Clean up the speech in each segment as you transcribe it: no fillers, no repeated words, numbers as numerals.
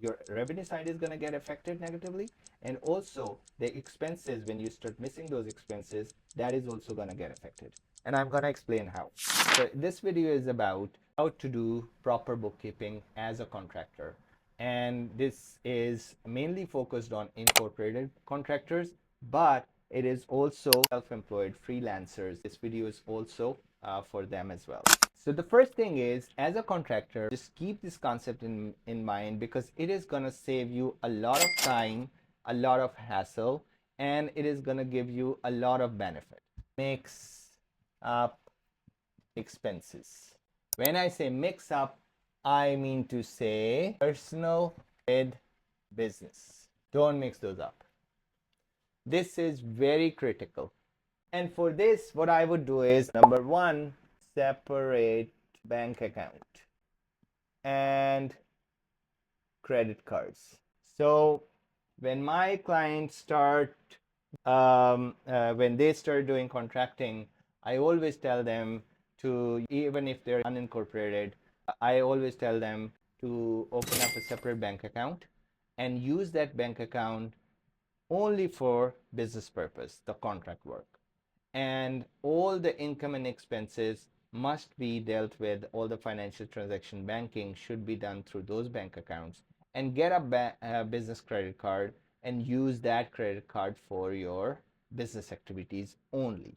your revenue side is going to get affected negatively, and also the expenses, when you start missing those expenses, that is also going to get affected. And I'm going to explain how. So this video is about how to do proper bookkeeping as a contractor, and this is mainly focused on incorporated contractors, but it is also self-employed freelancers. This video is also for them as well. So the first thing is, as a contractor, just keep this concept in mind, because it is going to save you a lot of time, a lot of hassle, and it is going to give you a lot of benefit. Mix up expenses. When I say mix up, I mean to say personal with business. Don't mix those up. This is very critical. And for this, what I would do is, number one, separate bank account and credit cards. So when my clients start, when they start doing contracting, I always tell them to, even if they're unincorporated, I always tell them to open up a separate bank account and use that bank account only for business purpose, the contract work. And all the income and expenses must be dealt with, all the financial transaction banking should be done through those bank accounts, and get a business credit card and use that credit card for your business activities only.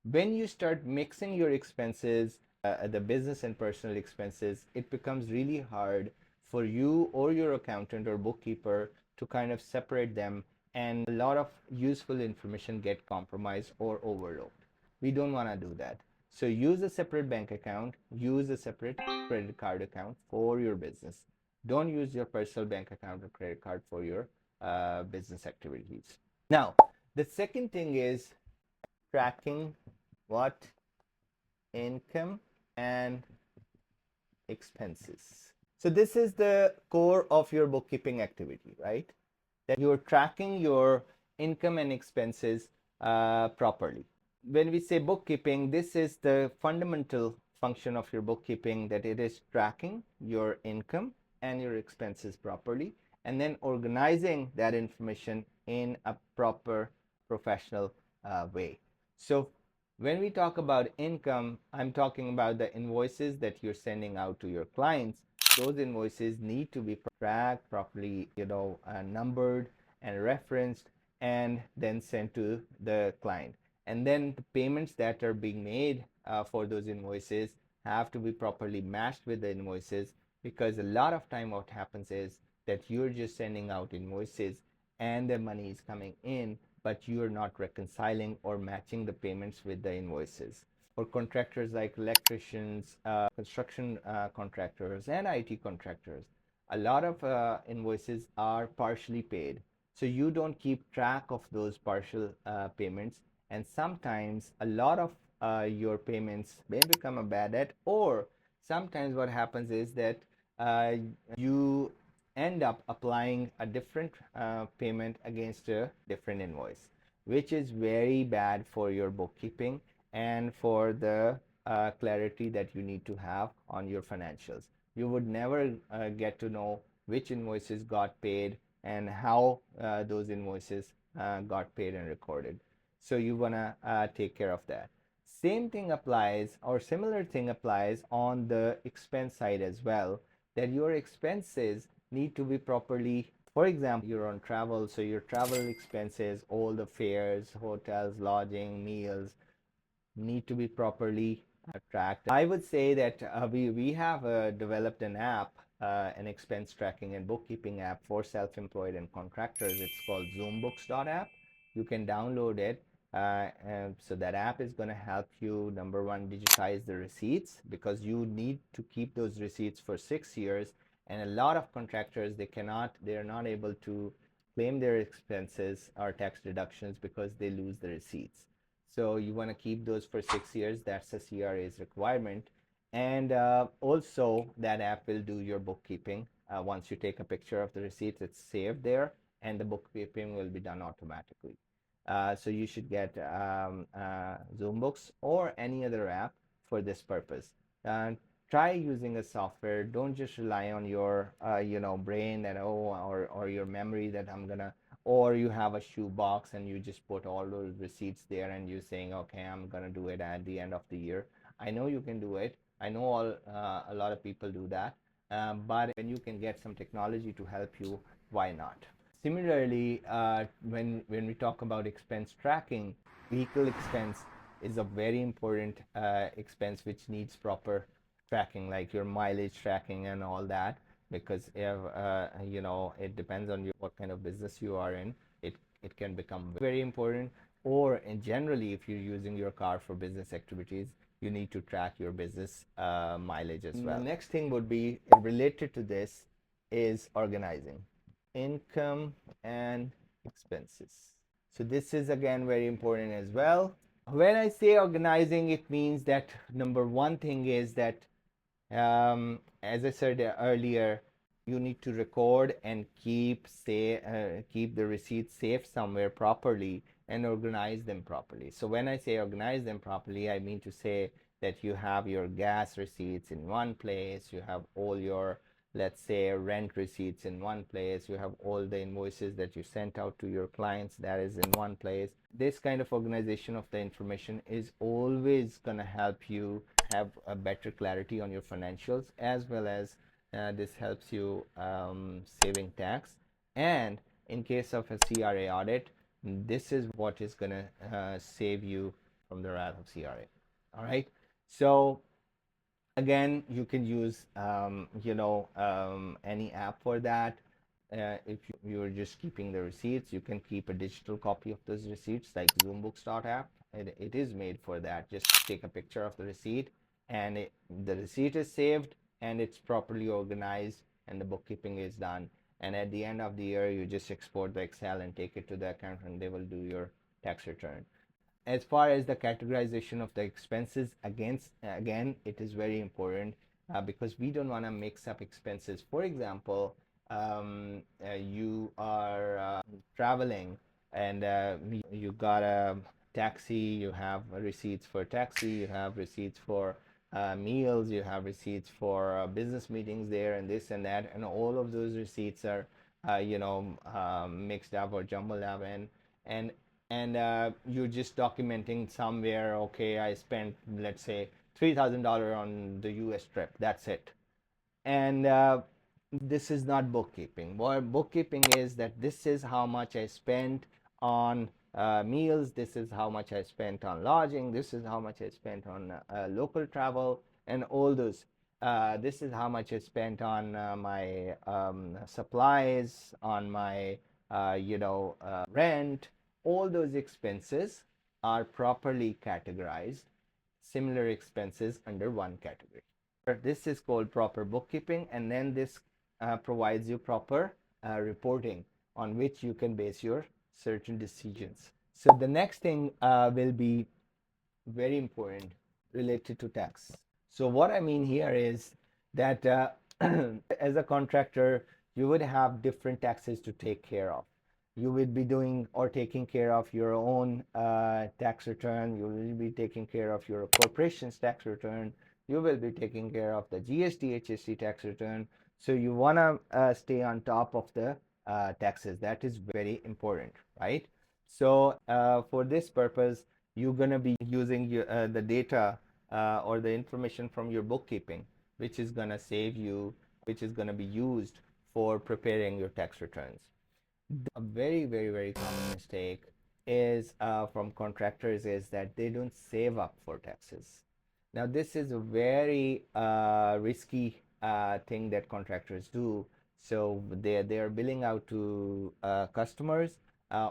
When you start mixing your expenses, the business and personal expenses, it becomes really hard for you or your accountant or bookkeeper to kind of separate them, and a lot of useful information get compromised or overlooked. We don't want to do that. So use a separate bank account, use a separate credit card account for your business. Don't use your personal bank account or credit card for your business activities. Now, the second thing is tracking what? Income and expenses. So this is the core of your bookkeeping activity, right? That you're tracking your income and expenses properly. When we say bookkeeping, this is the fundamental function of your bookkeeping, that it is tracking your income and your expenses properly, and then organizing that information in a proper professional way. So when we talk about income, I'm talking about the invoices that you're sending out to your clients. Those invoices need to be tracked properly, numbered and referenced, and then sent to the client. And then the payments that are being made for those invoices have to be properly matched with the invoices, because a lot of time what happens is that you're just sending out invoices and the money is coming in, but you're not reconciling or matching the payments with the invoices. For contractors like electricians, construction contractors, and IT contractors, a lot of invoices are partially paid. So you don't keep track of those partial payments, and sometimes a lot of your payments may become a bad debt, or sometimes what happens is that you end up applying a different payment against a different invoice, which is very bad for your bookkeeping and for the clarity that you need to have on your financials. You would never get to know which invoices got paid and how those invoices got paid and recorded. So you want to take care of that. Same thing applies, or similar thing applies on the expense side as well, that your expenses need to be properly, for example, you're on travel, so your travel expenses, all the fares, hotels, lodging, meals, need to be properly tracked. I would say that we have developed an app, an expense tracking and bookkeeping app for self-employed and contractors. It's called ZoomBooks.app. You can download it. So that app is going to help you, number one, digitize the receipts, because you need to keep those receipts for 6 years. And a lot of contractors, they're not able to claim their expenses or tax deductions because they lose the receipts. So you want to keep those for 6 years. That's the CRA's requirement. And also that app will do your bookkeeping. Once you take a picture of the receipts, it's saved there, and the bookkeeping will be done automatically. So you should get ZoomBooks or any other app for this purpose. try using a software. Don't just rely on your brain that or your memory that I'm gonna, or you have a shoebox and you just put all those receipts there and you're saying, okay, I'm gonna do it at the end of the year. I know you can do it. I know a lot of people do that. But when you can get some technology to help you, why not? Similarly, when we talk about expense tracking, vehicle expense is a very important expense which needs proper tracking, like your mileage tracking and all that, because if it depends on what kind of business you are in. It can become very important. Or in generally, if you're using your car for business activities, you need to track your business mileage as well. The next thing would be related to this is organizing income and expenses. So this is again very important as well. When I say organizing, it means that number one thing is that, as I said earlier, you need to record and keep the receipts safe somewhere properly and organize them properly. So when I say organize them properly, I mean to say that you have your gas receipts in one place, you have all your, let's say, rent receipts in one place, you have all the invoices that you sent out to your clients, that is in one place. This kind of organization of the information is always going to help you have a better clarity on your financials, as well as this helps you saving tax. And in case of a CRA audit, this is what is going to save you from the wrath of CRA. All right. So again, you can use any app for that. If you're just keeping the receipts, you can keep a digital copy of those receipts, like Zoombooks.app. It is made for that. Just take a picture of the receipt, and the receipt is saved, and it's properly organized, and the bookkeeping is done. And at the end of the year, you just export the Excel and take it to the accountant, and they will do your tax return. As far as the categorization of the expenses, again, it is very important, because we don't want to mix up expenses. For example, you are traveling, and you got a taxi, you have receipts for taxi, you have receipts for meals, you have receipts for business meetings there, and this and that, and all of those receipts are mixed up or jumbled up, and you're just documenting somewhere, okay, I spent, let's say, $3,000 on the US trip, that's it. And this is not bookkeeping. What bookkeeping is, that this is how much I spent on meals, this is how much I spent on lodging, this is how much I spent on local travel, and all those. This is how much I spent on my supplies, on my rent. All those expenses are properly categorized, similar expenses under one category. This is called proper bookkeeping, and then this provides you proper reporting on which you can base your certain decisions. So the next thing will be very important, related to tax. So what I mean here is that as a contractor, you would have different taxes to take care of. You would be doing or taking care of your own tax return. You will be taking care of your corporation's tax return. You will be taking care of the GST, HST tax return. So you want to stay on top of the taxes. That is very important, right? So for this purpose, you're going to be using the data or the information from your bookkeeping, which is going to save you, which is going to be used for preparing your tax returns. A very, very, very common mistake is from contractors is that they don't save up for taxes. Now, this is a very risky thing that contractors do. So they are billing out to customers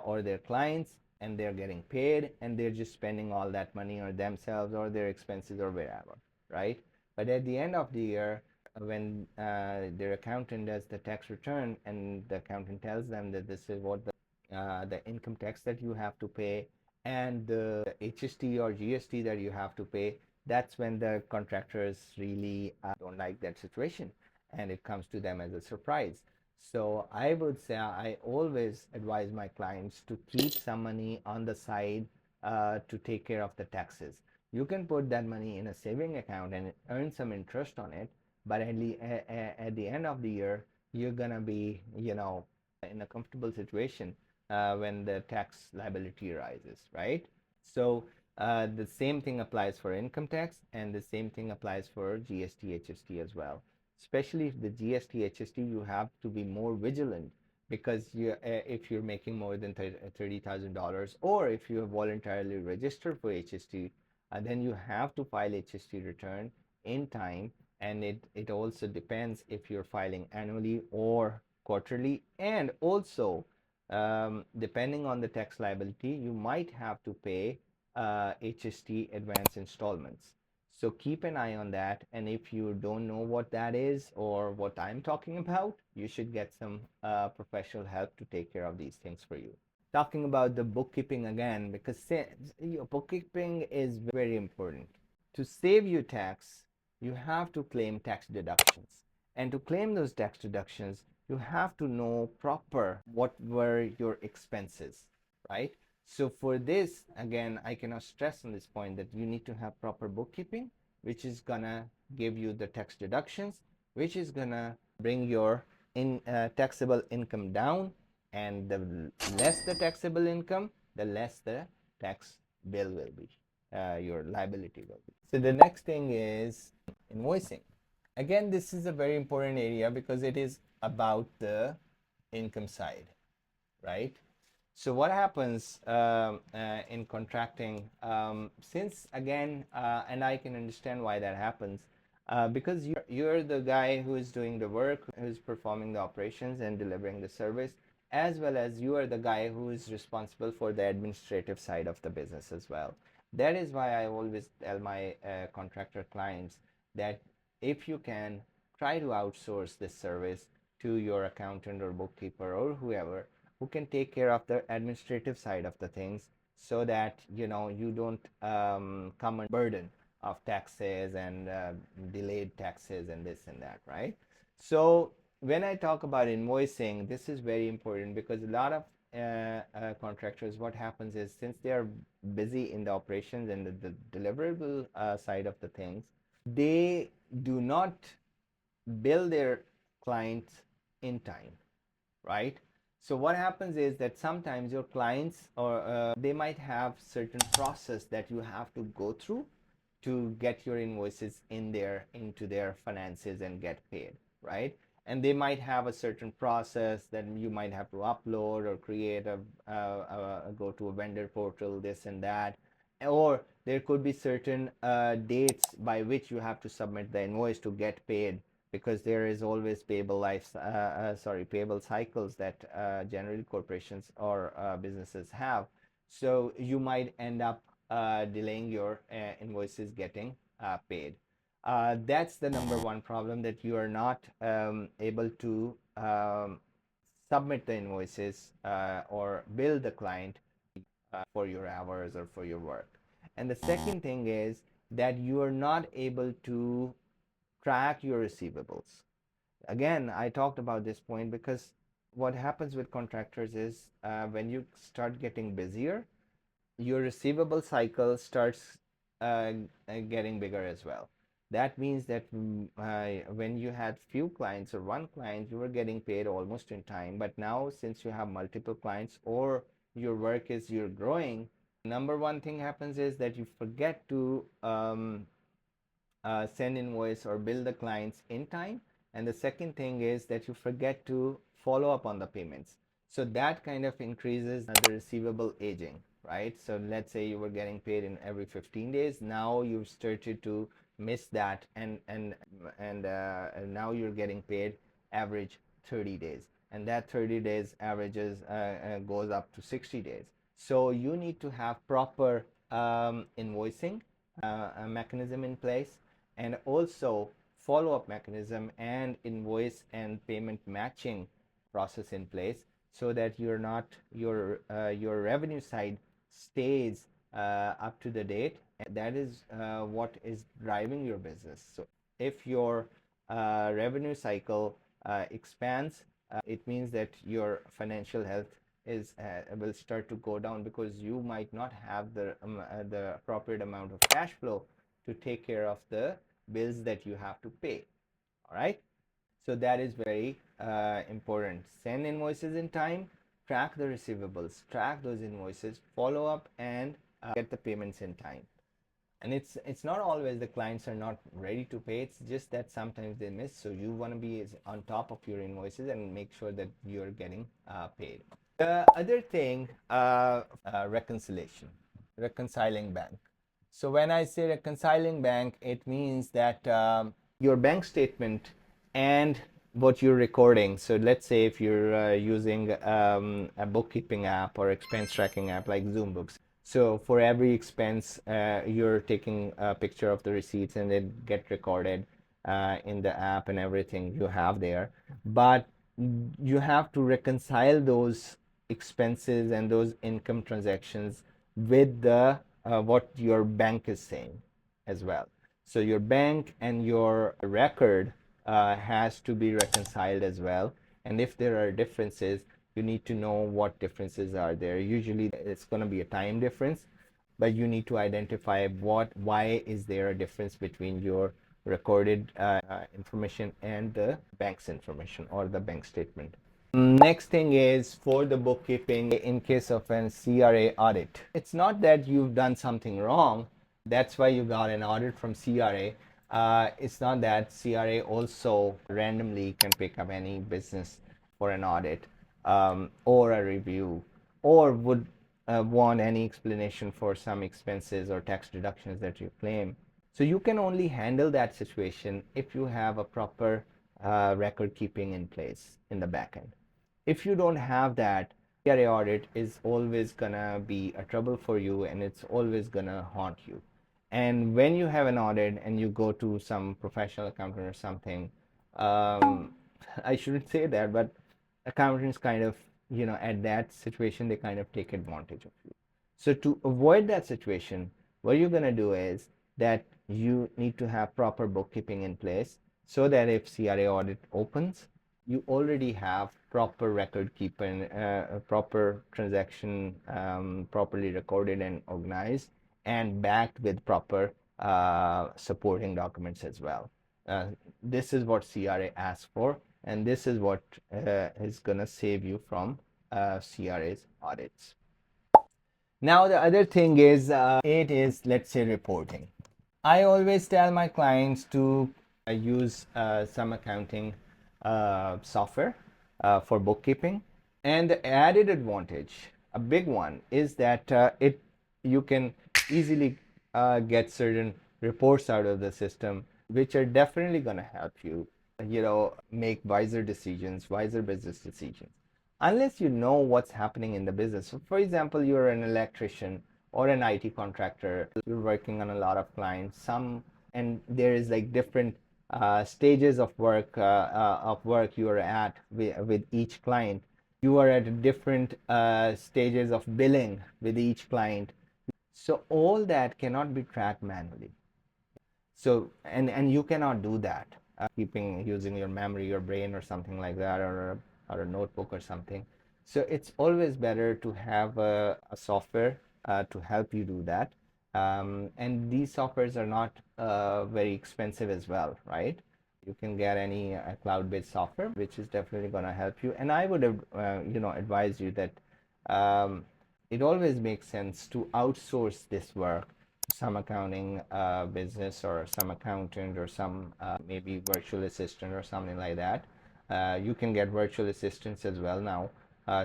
or their clients, and they're getting paid, and they're just spending all that money on themselves or their expenses or wherever, right? But at the end of the year, when their accountant does the tax return, and the accountant tells them that this is what the income tax that you have to pay, and the HST or GST that you have to pay, that's when the contractors really don't like that situation, and it comes to them as a surprise. So I would say I always advise my clients to keep some money on the side to take care of the taxes. You can put that money in a saving account and earn some interest on it, but at the end of the year, you're gonna be, in a comfortable situation when the tax liability arises, right? So the same thing applies for income tax, and the same thing applies for GST, HST as well. Especially the GST, HST, you have to be more vigilant, because if you're making more than $30,000, or if you have voluntarily registered for HST, then you have to file HST return in time. And it also depends if you're filing annually or quarterly. And also, depending on the tax liability, you might have to pay HST advance installments. So keep an eye on that. And if you don't know what that is or what I'm talking about, you should get some professional help to take care of these things for you. Talking about the bookkeeping again, because your bookkeeping is very important. To save you tax, you have to claim tax deductions. And to claim those tax deductions, you have to know proper what were your expenses, right? So for this, again, I cannot stress on this point that you need to have proper bookkeeping, which is gonna give you the tax deductions, which is gonna bring your taxable income down, and the less the taxable income, the less the tax bill will be, your liability will be. So the next thing is invoicing. Again, this is a very important area because it is about the income side, right? So what happens in contracting, since again, and I can understand why that happens, because you're the guy who is doing the work, who's performing the operations and delivering the service, as well as you are the guy who is responsible for the administrative side of the business as well. That is why I always tell my contractor clients that if you can, try to outsource this service to your accountant or bookkeeper or whoever, who can take care of the administrative side of the things, so that you don't come under burden of taxes and delayed taxes and this and that, right? So when I talk about invoicing, this is very important, because a lot of contractors, what happens is, since they are busy in the operations and the deliverable side of the things, they do not bill their clients in time, right? So what happens is that sometimes your clients, or they might have certain process that you have to go through to get your invoices into their finances and get paid, right? And they might have a certain process that you might have to upload or create go to a vendor portal, this and that. Or there could be certain dates by which you have to submit the invoice to get paid, because there is always payable cycles that generally corporations or businesses have. So you might end up delaying your invoices getting paid. That's the number one problem, that you are not able to submit the invoices or bill the client for your hours or for your work. And the second thing is that you are not able to track your receivables. Again, I talked about this point because what happens with contractors is, when you start getting busier, your receivable cycle starts getting bigger as well. That means that when you had few clients or one client, you were getting paid almost in time. But now, since you have multiple clients, or your work is, you're growing, number one thing happens is that you forget to send invoice or bill the clients in time. And the second thing is that you forget to follow up on the payments. So that kind of increases the receivable aging, right? So let's say you were getting paid in every 15 days. Now you've started to miss that, and now you're getting paid average 30 days. And that 30 days averages goes up to 60 days. So you need to have proper invoicing mechanism in place, and also follow-up mechanism and invoice and payment matching process in place, so that your revenue side stays up to the date. And that is what is driving your business. So if your revenue cycle expands, it means that your financial health is will start to go down, because you might not have the appropriate amount of cash flow to take care of the bills that you have to pay. All right, so that is very important. Send invoices in time, track the receivables, track those invoices, follow up, and get the payments in time. And it's not always the clients are not ready to pay, it's just that sometimes they miss. So you want to be on top of your invoices and make sure that you're getting paid. The other thing, reconciling bank. So when I say reconciling bank, it means that your bank statement and what you're recording. So let's say if you're using a bookkeeping app or expense tracking app like ZoomBooks. So for every expense, you're taking a picture of the receipts and they get recorded in the app, and everything you have there. But you have to reconcile those expenses and those income transactions with the what your bank is saying as well. So your bank and your record has to be reconciled as well. And if there are differences, you need to know what differences are there. Usually it's going to be a time difference, but you need to identify why is there a difference between your recorded information and the bank's information or the bank statement. Next thing is for the bookkeeping in case of an CRA audit. It's not that you've done something wrong, that's why you got an audit from CRA. It's not that. CRA also randomly can pick up any business for an audit or a review, or would want any explanation for some expenses or tax deductions that you claim. So you can only handle that situation if you have a proper record keeping in place in the back end. If you don't have that, CRA audit is always gonna be a trouble for you, and it's always gonna haunt you. And when you have an audit and you go to some professional accountant or something, I shouldn't say that, but accountants kind of, at that situation, they kind of take advantage of you. So to avoid that situation, what you're going to do is that you need to have proper bookkeeping in place, so that if CRA audit opens, you already have proper record keeping, proper transaction, properly recorded and organized, and backed with proper supporting documents as well. This is what CRA asks for, and this is what is going to save you from CRA's audits. Now, the other thing is, let's say, reporting. I always tell my clients to use some accounting software for bookkeeping. And the added advantage, a big one, is that you can easily get certain reports out of the system, which are definitely going to help you, make wiser decisions, wiser business decisions. Unless you know what's happening in the business. So for example, you're an electrician or an IT contractor, you're working on a lot of clients, and there is like different stages of work you are at with each client. You are at different stages of billing with each client. So all that cannot be tracked manually. So and you cannot do that using your memory, your brain, or something like that, or a notebook or something. So it's always better to have a software to help you do that. And these softwares are not very expensive as well, right? You can get any cloud-based software, which is definitely going to help you. And I would advise you that it always makes sense to outsource this work to some accounting business, or some accountant, or some maybe virtual assistant or something like that. You can get virtual assistants as well now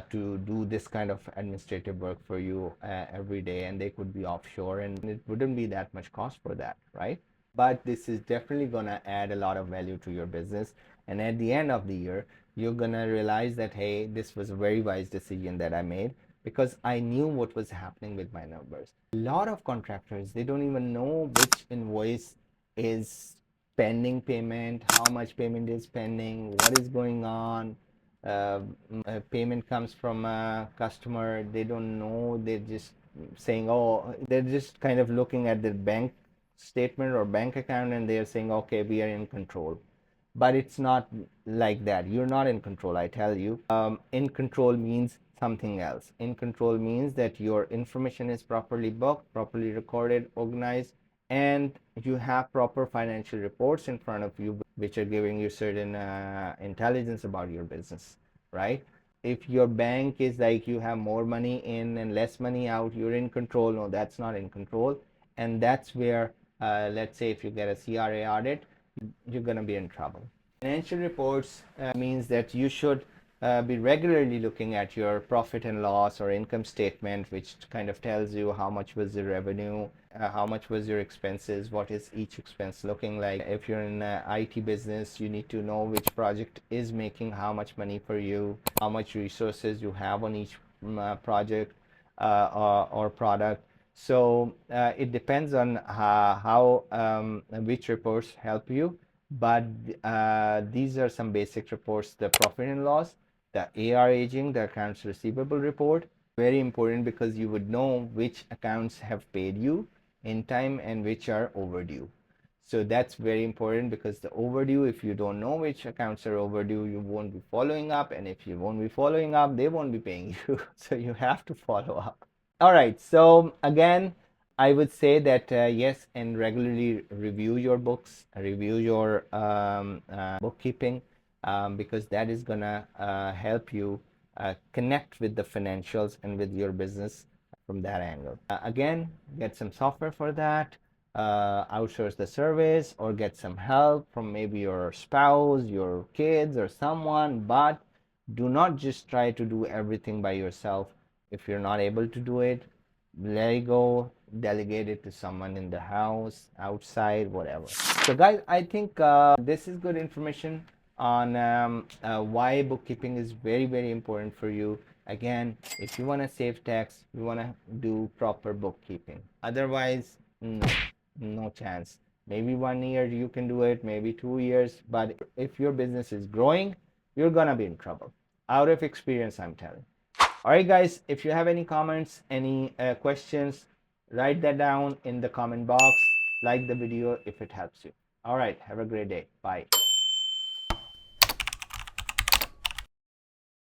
to do this kind of administrative work for you every day, and they could be offshore, and it wouldn't be that much cost for that, right? But this is definitely going to add a lot of value to your business, and at the end of the year, you're going to realize that, hey, this was a very wise decision that I made, because I knew what was happening with my numbers. A lot of contractors, they don't even know which invoice is pending payment, how much payment is pending, what is going on. Payment comes from a customer, they don't know, they're just saying, oh, they're just kind of looking at the bank statement or bank account, and they're saying, okay, we are in control. But it's not like that. You're not in control, I tell you. In control means something else. In control means that your information is properly booked, properly recorded, organized, and you have proper financial reports in front of you which are giving you certain intelligence about your business, right? If your bank is like you have more money in and less money out, you're in control. No, that's not in control. And that's where, let's say if you get a CRA audit, you're going to be in trouble. Financial reports means that you should be regularly looking at your profit and loss or income statement, which kind of tells you how much was the revenue, how much was your expenses, what is each expense looking like. If you're in an IT business, you need to know which project is making how much money for you, how much resources you have on each project or product. So it depends on how which reports help you, but these are some basic reports: the profit and loss, the AR aging, the accounts receivable report. Very important because you would know which accounts have paid you in time and which are overdue. So that's very important because the overdue, if you don't know which accounts are overdue, you won't be following up, and if you won't be following up, they won't be paying you. So you have to follow up. All right, so again, I would say that yes, and regularly review your books, review your bookkeeping, because that is gonna help you connect with the financials and with your business from that angle. Again, get some software for that, outsource the service, or get some help from maybe your spouse, your kids, or someone, but do not just try to do everything by yourself. If you're not able to do it, let it go, delegate it to someone in the house, outside, whatever. So guys, I think this is good information on why bookkeeping is very, very important for you. Again, if you want to save tax, you want to do proper bookkeeping. Otherwise, no chance. Maybe 1 year you can do it, maybe 2 years, but if your business is growing, you're gonna be in trouble. Out of experience, I'm telling. All right, guys, if you have any comments, any questions, write that down in the comment box. Like the video if it helps you. All right, have a great day. Bye.